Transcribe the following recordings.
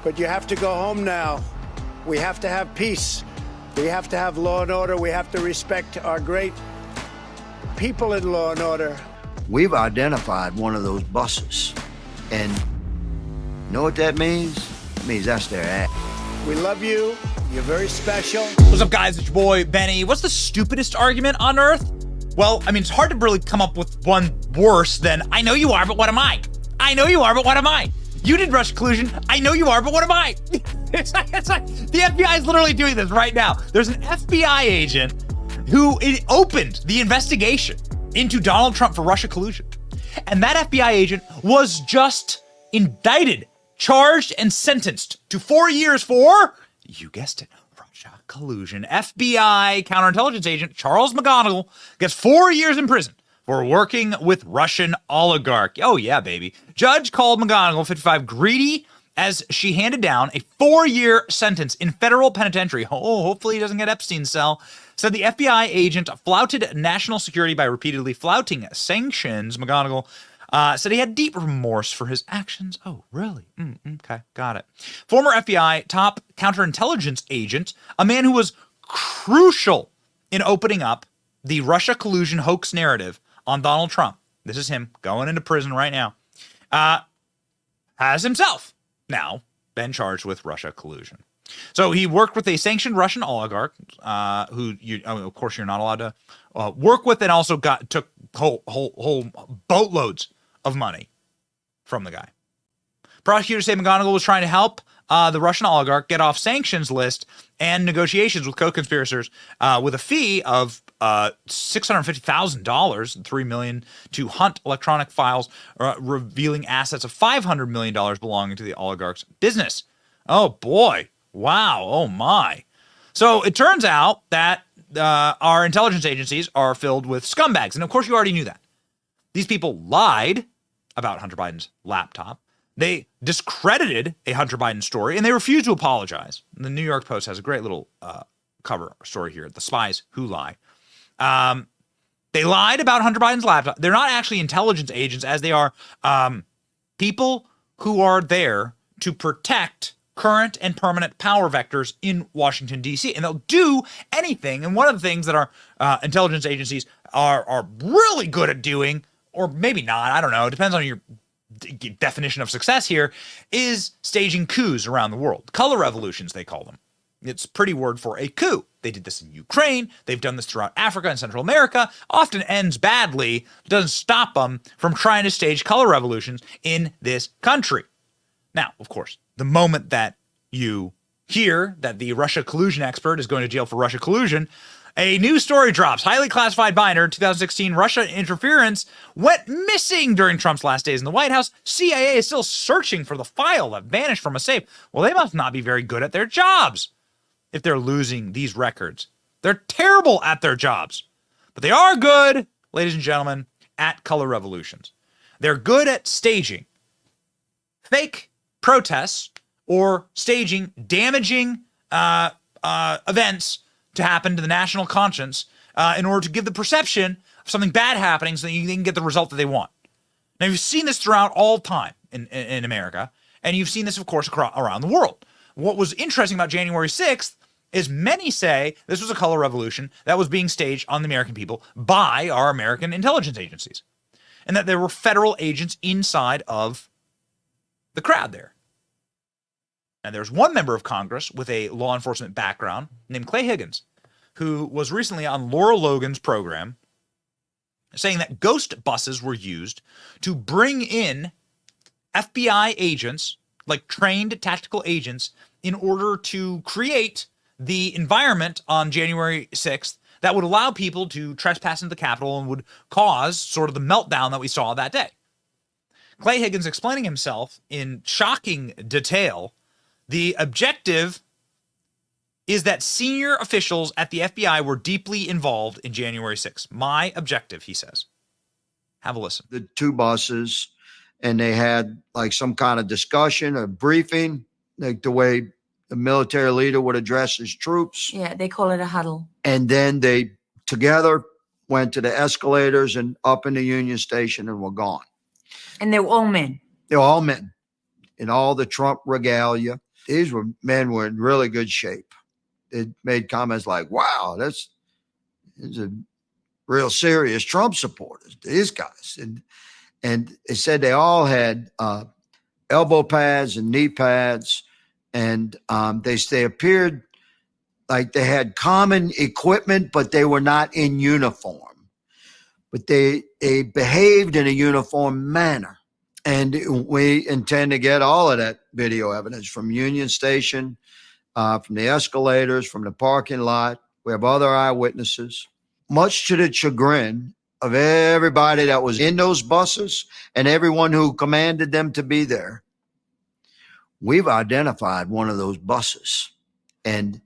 but you have to go home now. We have to have peace. We have to have law and order. We have to respect our great people in law and order. We've identified one of those buses, and you know what that means? It means that's their act. We love you. You're very special. What's up, guys? It's your boy, Benny. What's the stupidest argument on earth? Well, I mean, it's hard to really come up with one worse than, I know you are, but what am I? I know you are, but what am I? You did Russian collusion. I know you are, but what am I? It's like the FBI is literally doing this right now. There's an FBI agent who opened the investigation into Donald Trump for Russia collusion. And that FBI agent was just indicted, charged, and sentenced to 4 years for, you guessed it, Russia collusion. FBI counterintelligence agent Charles McGonigal gets 4 years in prison for working with Russian oligarch. Oh yeah, baby. Judge called McGonigal, 55, greedy as she handed down a 4-year sentence in federal penitentiary. Oh, hopefully he doesn't get Epstein's cell. Said the FBI agent flouted national security by repeatedly flouting sanctions. McGonigal said he had deep remorse for his actions. Oh, really? Okay, got it. Former FBI top counterintelligence agent, a man who was crucial in opening up the Russia collusion hoax narrative on Donald Trump. This is him going into prison right now. Has himself now been charged with Russia collusion. So he worked with a sanctioned Russian oligarch, who of course you're not allowed to work with, and also took whole boatloads of money from the guy. Prosecutors say McGonigal was trying to help the Russian oligarch get off sanctions list and negotiations with co-conspirators with a fee of $650,000 and $3 million to hunt electronic files revealing assets of $500 million belonging to the oligarch's business. Oh boy. Wow. Oh my. So it turns out that our intelligence agencies are filled with scumbags. And of course you already knew that. These people lied about Hunter Biden's laptop. They discredited a Hunter Biden story, and they refused to apologize. The New York Post has a great little cover story here, The Spies Who Lie. They lied about Hunter Biden's laptop. They're not actually intelligence agents, as they are people who are there to protect current and permanent power vectors in Washington, D.C. And they'll do anything. And one of the things that our intelligence agencies are really good at doing, or maybe not, I don't know, it depends on your definition of success here, is staging coups around the world. Color revolutions, they call them. It's a pretty word for a coup. They did this in Ukraine. They've done this throughout Africa and Central America. Often ends badly. It doesn't stop them from trying to stage color revolutions in this country. Now, of course, the moment that you hear that the Russia collusion expert is going to jail for Russia collusion, a new story drops. Highly classified binder, 2016 Russia interference went missing during Trump's last days in the White House. CIA is still searching for the file that vanished from a safe. Well, they must not be very good at their jobs if they're losing these records. They're terrible at their jobs. But they are good, ladies and gentlemen, at color revolutions. They're good at staging fake protests or staging damaging events to happen to the national conscience in order to give the perception of something bad happening so that you can get the result that they want. Now, you've seen this throughout all time in America, and you've seen this, of course, around the world. What was interesting about January 6th is many say this was a color revolution that was being staged on the American people by our American intelligence agencies, and that there were federal agents inside of the crowd there. And there's one member of Congress with a law enforcement background named Clay Higgins, who was recently on Laura Logan's program saying that ghost buses were used to bring in FBI agents, like trained tactical agents, in order to create the environment on January 6th that would allow people to trespass into the Capitol and would cause sort of the meltdown that we saw that day. Clay Higgins explaining himself in shocking detail. The objective is that senior officials at the FBI were deeply involved in January 6th. My objective, he says. Have a listen. The two buses, and they had like some kind of discussion, a briefing, like the way the military leader would address his troops. Yeah, they call it a huddle. And then they together went to the escalators and up in the Union Station and were gone. And they were all men. They were all men in all the Trump regalia. These men were in really good shape. They made comments like, wow, that's a real serious Trump supporters, these guys. And they said they all had elbow pads and knee pads, and they appeared like they had common equipment, but they were not in uniform. But they behaved in a uniform manner. And we intend to get all of that video evidence from Union Station, from the escalators, from the parking lot. We have other eyewitnesses, much to the chagrin of everybody that was in those buses and everyone who commanded them to be there. We've identified one of those buses. And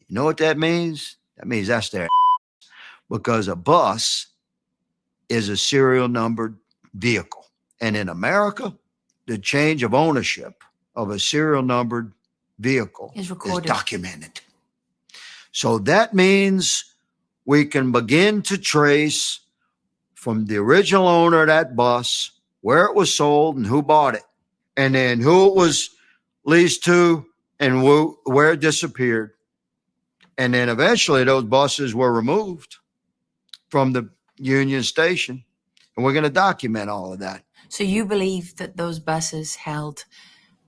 you know what that means? That means that's their because a bus is a serial numbered vehicle. And in America, the change of ownership of a serial numbered vehicle is documented. So that means we can begin to trace from the original owner of that bus, where it was sold and who bought it, and then who it was leased to and where it disappeared. And then eventually those buses were removed from the Union Station, and we're going to document all of that. So you believe that those buses held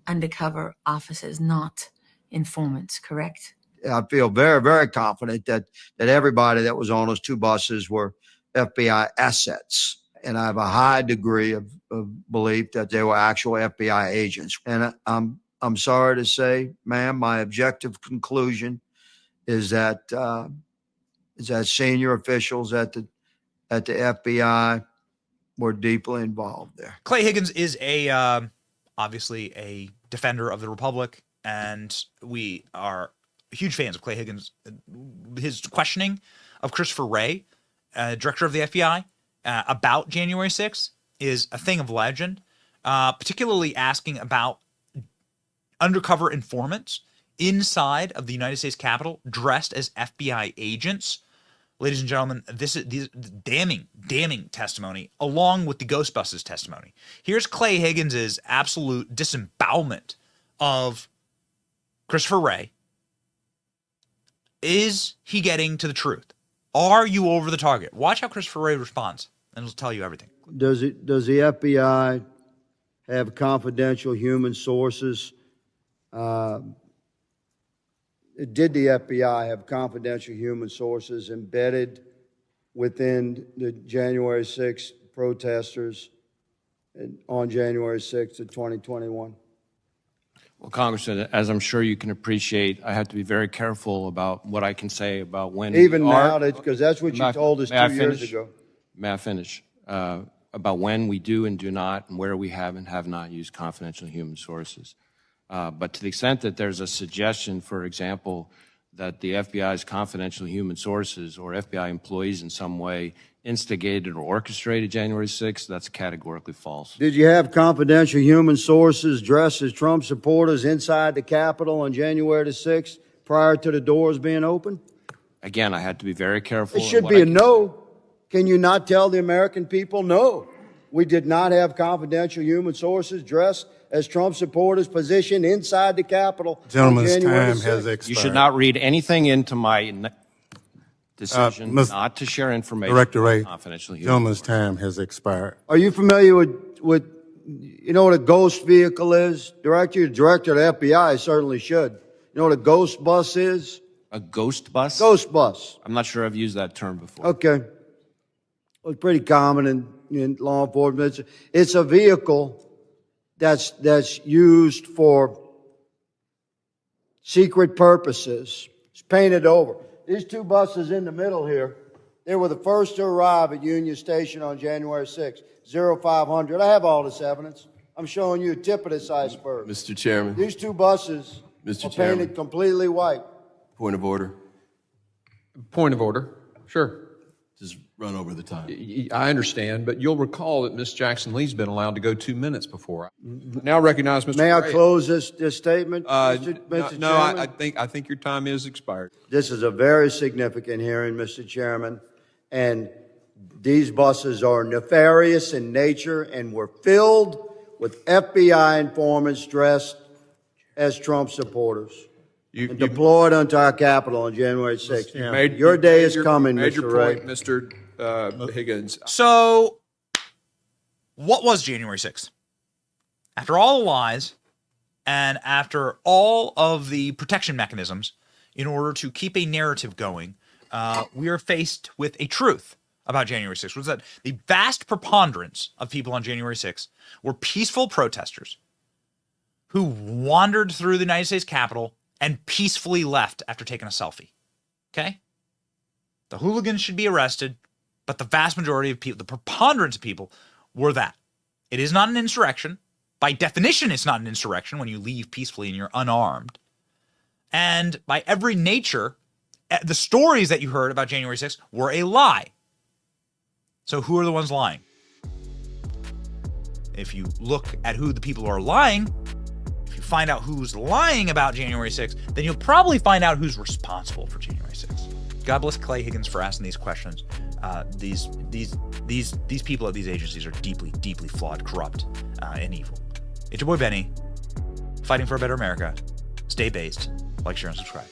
undercover officers, not informants, correct? I feel very, very confident that everybody that was on those two buses were FBI assets. And I have a high degree of belief that they were actual FBI agents. And I'm sorry to say, ma'am, my objective conclusion is that senior officials at the FBI were deeply involved there. Clay Higgins is obviously a defender of the Republic, and we are huge fans of Clay Higgins. His questioning of Christopher Wray, director of the FBI, about January 6th is a thing of legend, particularly asking about undercover informants inside of the United States Capitol dressed as FBI agents. Ladies and gentlemen, this is damning testimony, along with the Ghostbusters testimony. Here's Clay Higgins' absolute disembowelment of Christopher Wray. Is he getting to the truth? Are you over the target? Watch how Christopher Wray responds, and it'll tell you everything. Does the FBI have confidential human sources? Did the FBI have confidential human sources embedded within the January 6th protesters on January 6th of 2021? Well, Congressman, as I'm sure you can appreciate, I have to be very careful about what I can say about when even now, because that's what you told us 2 years ago. May I finish? About when we do and do not, and where we have and have not used confidential human sources. But to the extent that there's a suggestion, for example, that the FBI's confidential human sources or FBI employees in some way instigated or orchestrated January 6th, that's categorically false. Did you have confidential human sources dressed as Trump supporters inside the Capitol on January the 6th prior to the doors being open? Again, I had to be very careful. It should be a no. Can you not tell the American people no? We did not have confidential human sources dressed as Trump supporters positioned inside the Capitol. Gentleman's time has expired. You should not read anything into my decision not to share information. Director Wray, confidential human gentleman's sources. time has expired. Are you familiar with you know what a ghost vehicle is? Director of the FBI certainly should. You know what a ghost bus is? A ghost bus? Ghost bus. I'm not sure I've used that term before. Okay. Well, it's pretty common in law enforcement. It's a vehicle that's used for secret purposes. It's painted over. These two buses in the middle here, they were the first to arrive at Union Station on January 6th, 0500. I have all this evidence. I'm showing you a tip of this iceberg. Mr. Chairman. These two buses are painted completely white. Point of order. Point of order. Sure. Just run over the time. I understand, but you'll recall that Ms. Jackson-Lee's been allowed to go 2 minutes before. Now recognize Mr. May I Gray. close this statement, Mr. No, Chairman? I think your time is expired. This is a very significant hearing, Mr. Chairman, and these buses are nefarious in nature and were filled with FBI informants dressed as Trump supporters You, and you deployed onto our Capitol on January 6th. made Your you day made is your- coming, made Mr. your Ray. point, Mr. Higgins. So, what was January 6th? After all the lies and after all of the protection mechanisms in order to keep a narrative going, we are faced with a truth about January 6th, which was that the vast preponderance of people on January 6th were peaceful protesters who wandered through the United States Capitol and peacefully left after taking a selfie. Okay? The hooligans should be arrested, but the vast majority of people, the preponderance of people, were that. It is not an insurrection. By definition, it's not an insurrection when you leave peacefully and you're unarmed. And by every nature, the stories that you heard about January 6th were a lie. So who are the ones lying? If you look at who the people are lying, if you find out who's lying about January 6th, then you'll probably find out who's responsible for January 6th. God bless Clay Higgins for asking these questions. These people at these agencies are deeply, deeply flawed, corrupt, and evil. It's your boy Benny, fighting for a better America. Stay based. Like, share, and subscribe.